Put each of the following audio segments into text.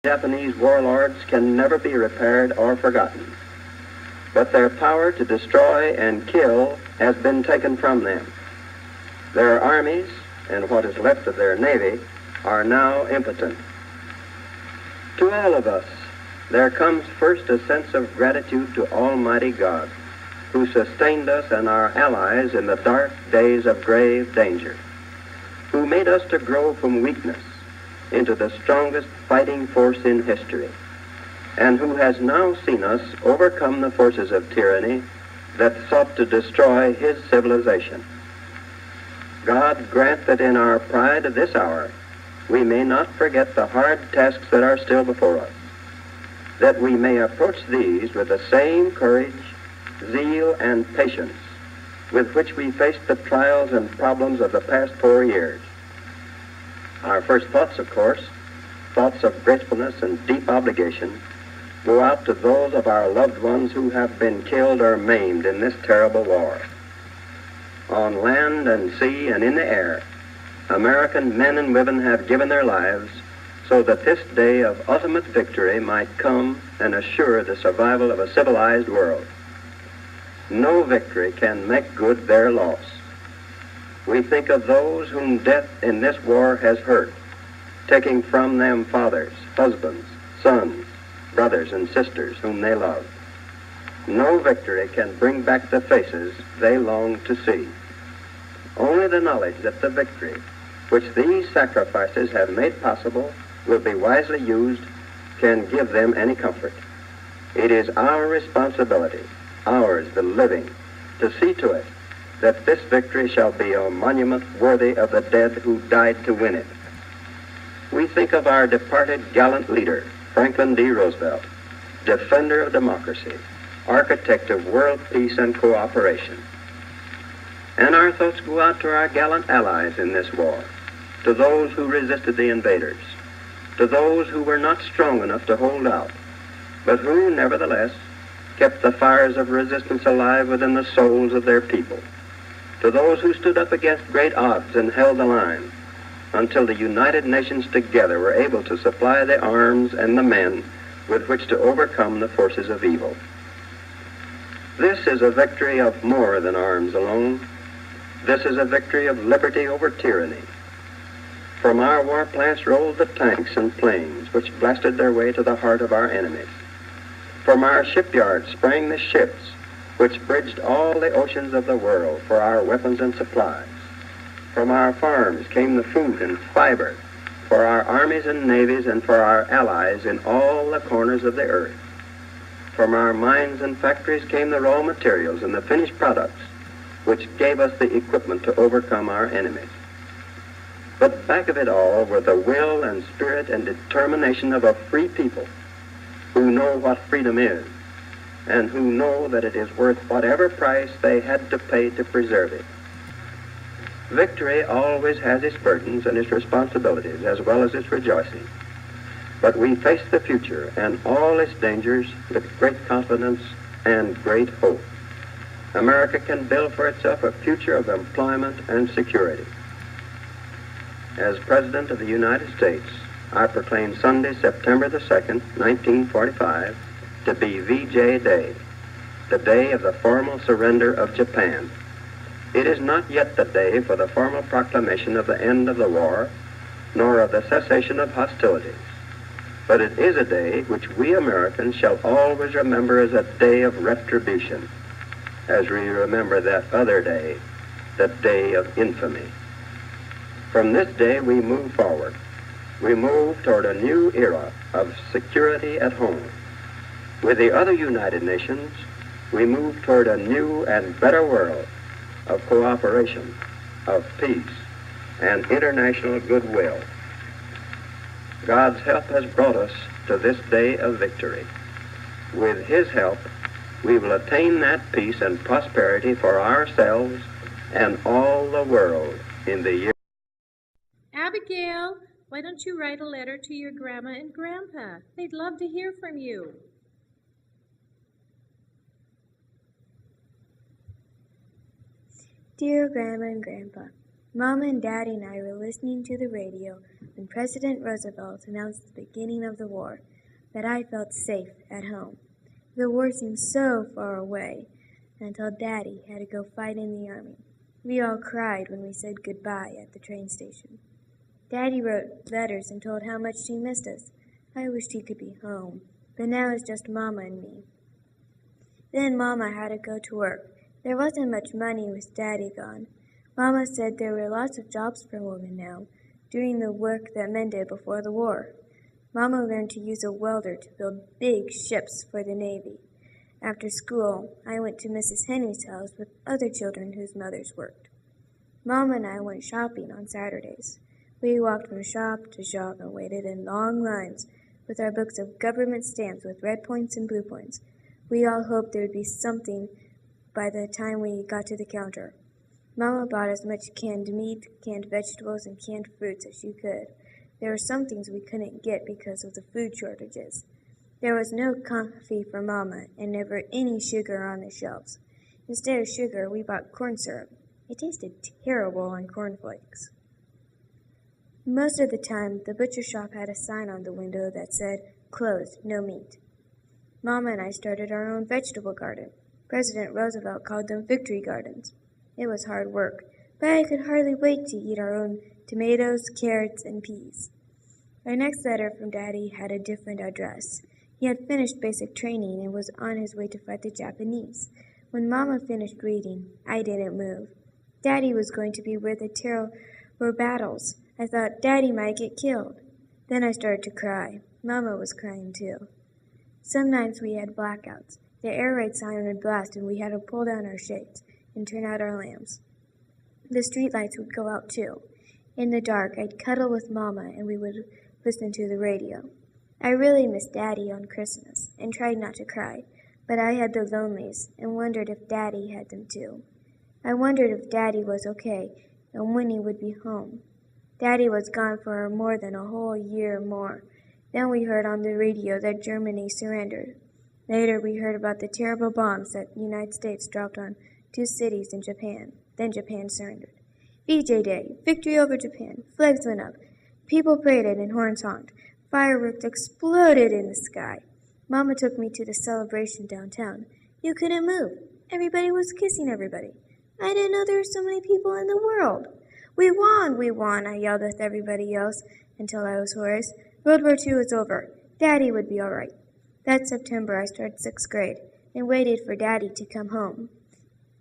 Japanese warlords can never be repaired or forgotten, but their power to destroy and kill has been taken from them. Their armies, and what is left of their navy, are now impotent. To all of us, there comes first a sense of gratitude to Almighty God, who sustained us and our allies in the dark days of grave danger, who made us to grow from weakness into the strongest fighting force in history, and who has now seen us overcome the forces of tyranny that sought to destroy his civilization. God grant that in our pride of this hour we may not forget the hard tasks that are still before us, that we may approach these with the same courage, zeal, and patience with which we faced the trials and problems of the past 4 years. Our first thoughts, of course, thoughts of gratefulness and deep obligation, go out to those of our loved ones who have been killed or maimed in this terrible war. On land and sea and in the air, American men and women have given their lives so that this day of ultimate victory might come and assure the survival of a civilized world. No victory can make good their loss. We think of those whom death in this war has hurt, taking from them fathers, husbands, sons, brothers, and sisters whom they loved. No victory can bring back the faces they long to see. Only the knowledge that the victory which these sacrifices have made possible will be wisely used can give them any comfort. It is our responsibility, ours the living, to see to it that this victory shall be a monument worthy of the dead who died to win it. We think of our departed gallant leader, Franklin D. Roosevelt, defender of democracy, architect of world peace and cooperation. And our thoughts go out to our gallant allies in this war, to those who resisted the invaders, to those who were not strong enough to hold out, but who, nevertheless, kept the fires of resistance alive within the souls of their people, to those who stood up against great odds and held the line until the United Nations together were able to supply the arms and the men with which to overcome the forces of evil. This is a victory of more than arms alone. This is a victory of liberty over tyranny. From our war plants rolled the tanks and planes which blasted their way to the heart of our enemies. From our shipyards sprang the ships which bridged all the oceans of the world for our weapons and supplies. From our farms came the food and fiber for our armies and navies and for our allies in all the corners of the earth. From our mines and factories came the raw materials and the finished products which gave us the equipment to overcome our enemies. But back of it all were the will and spirit and determination of a free people who know what freedom is and who know that it is worth whatever price they had to pay to preserve it. Victory always has its burdens and its responsibilities as well as its rejoicing. But we face the future and all its dangers with great confidence and great hope. America can build for itself a future of employment and security. As President of the United States, I proclaim Sunday, September the 2nd, 1945, to be VJ Day, the day of the formal surrender of Japan. It is not yet the day for the formal proclamation of the end of the war, nor of the cessation of hostilities. But it is a day which we Americans shall always remember as a day of retribution, as we remember that other day, the day of infamy. From this day we move forward. We move toward a new era of security at home. With the other United Nations, we move toward a new and better world of cooperation, of peace, and international goodwill. God's help has brought us to this day of victory. With His help, we will attain that peace and prosperity for ourselves and all the world in the year. Abigail, why don't you write a letter to your grandma and grandpa? They'd love to hear from you. Dear Grandma and Grandpa, Mama and Daddy and I were listening to the radio when President Roosevelt announced the beginning of the war, that I felt safe at home. The war seemed so far away until Daddy had to go fight in the army. We all cried when we said goodbye at the train station. Daddy wrote letters and told how much he missed us. I wished he could be home, but now it's just Mama and me. Then Mama had to go to work. There wasn't much money with Daddy gone. Mama said there were lots of jobs for women now, doing the work that men did before the war. Mama learned to use a welder to build big ships for the Navy. After school, I went to Mrs. Henry's house with other children whose mothers worked. Mama and I went shopping on Saturdays. We walked from shop to shop and waited in long lines with our books of government stamps with red points and blue points. We all hoped there would be something by the time we got to the counter. Mama bought as much canned meat, canned vegetables, and canned fruits as she could. There were some things we couldn't get because of the food shortages. There was no coffee for Mama and never any sugar on the shelves. Instead of sugar, we bought corn syrup. It tasted terrible on cornflakes. Most of the time, the butcher shop had a sign on the window that said, "Closed, no meat." Mama and I started our own vegetable garden. President Roosevelt called them victory gardens. It was hard work, but I could hardly wait to eat our own tomatoes, carrots, and peas. Our next letter from Daddy had a different address. He had finished basic training and was on his way to fight the Japanese. When Mama finished reading, I didn't move. Daddy was going to be where the terrible battles. I thought Daddy might get killed. Then I started to cry. Mama was crying too. Some nights we had blackouts. The air raid siren would blast and we had to pull down our shades and turn out our lamps. The street lights would go out too. In the dark, I'd cuddle with Mama and we would listen to the radio. I really missed Daddy on Christmas and tried not to cry, but I had the lonelies and wondered if Daddy had them too. I wondered if Daddy was okay and when he would be home. Daddy was gone for more than a whole year more. Then we heard on the radio that Germany surrendered. Later we heard about the terrible bombs that the United States dropped on 2 cities in Japan. Then Japan surrendered. VJ Day, victory over Japan. Flags went up. People paraded and horns honked. Fireworks exploded in the sky. Mama took me to the celebration downtown. You couldn't move. Everybody was kissing everybody. I didn't know there were so many people in the world. We won, I yelled with everybody else until I was hoarse. World War II was over. Daddy would be all right. That September I started 6th grade and waited for Daddy to come home.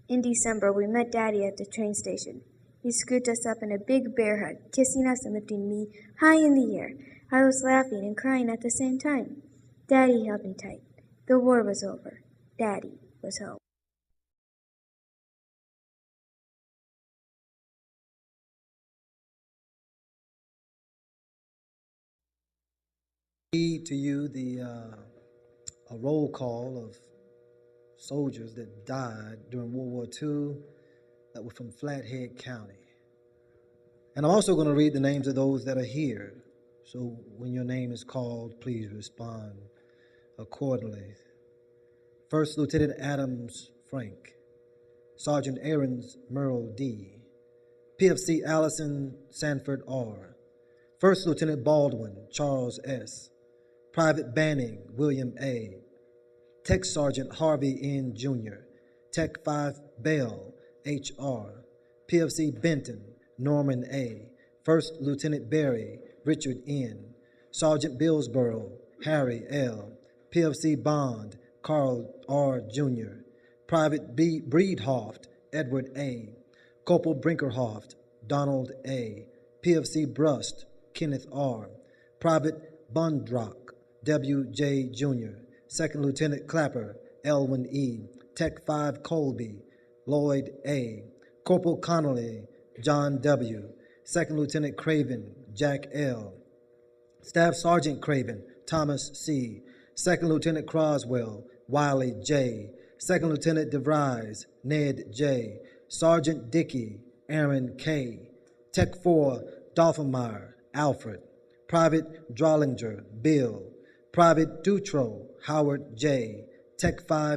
In December, we met Daddy at the train station. He scooped us up in a big bear hug, kissing us and lifting me high in the air. I was laughing and crying at the same time. Daddy held me tight. The war was over. Daddy was home. Read to you a roll call of soldiers that died during World War II that were from Flathead County. And I'm also going to read the names of those that are here. So when your name is called, please respond accordingly. First Lieutenant Adams Frank, Sergeant Aarons Merle D., PFC Allison Sanford R., First Lieutenant Baldwin Charles S., Private Banning William A., Tech Sergeant Harvey N. Jr., Tech 5 Bell H.R., PFC Benton Norman A., First Lieutenant Berry Richard N., Sergeant Billsboro Harry L., PFC Bond Carl R. Jr., Private B. Breedhoft Edward A., Corporal Brinkerhoft Donald A., PFC Brust Kenneth R., Private Bundrock W.J. Jr., Second Lieutenant Clapper Elwin E., Tech 5 Colby Lloyd A., Corporal Connolly John W., Second Lieutenant Craven Jack L., Staff Sergeant Craven Thomas C., Second Lieutenant Croswell Wiley J., Second Lieutenant DeVries Ned J., Sergeant Dickey Aaron K., Tech 4 Dolphinmeyer Alfred, Private Drollinger Bill, Private Dutro Howard J., Tech 5